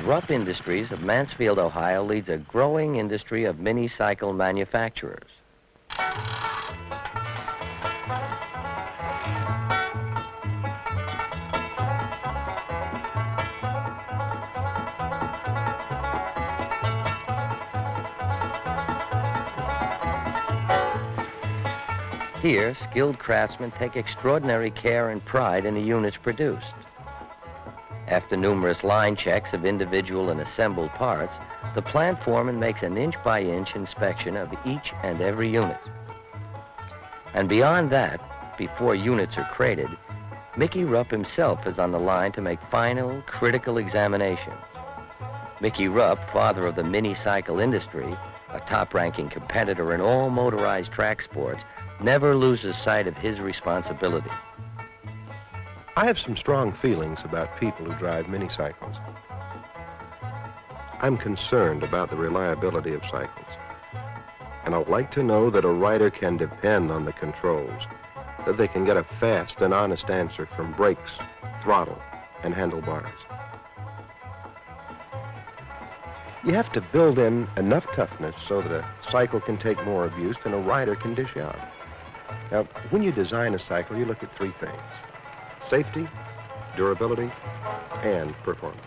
RUPP Industries of Mansfield, Ohio leads a growing industry of mini-cycle manufacturers. Here, skilled craftsmen take extraordinary care and pride in the units produced. After numerous line checks of individual and assembled parts, the plant foreman makes an inch-by-inch inspection of each and every unit. And beyond that, before units are crated, Mickey Rupp himself is on the line to make final, critical examinations. Mickey Rupp, father of the mini-cycle industry, a top-ranking competitor in all motorized track sports, never loses sight of his responsibility. I have some strong feelings about people who drive mini-cycles. I'm concerned about the reliability of cycles. And I'd like to know that a rider can depend on the controls, that they can get a fast and honest answer from brakes, throttle, and handlebars. You have to build in enough toughness so that a cycle can take more abuse than a rider can dish out. Now, when you design a cycle, you look at three things: safety, durability, and performance.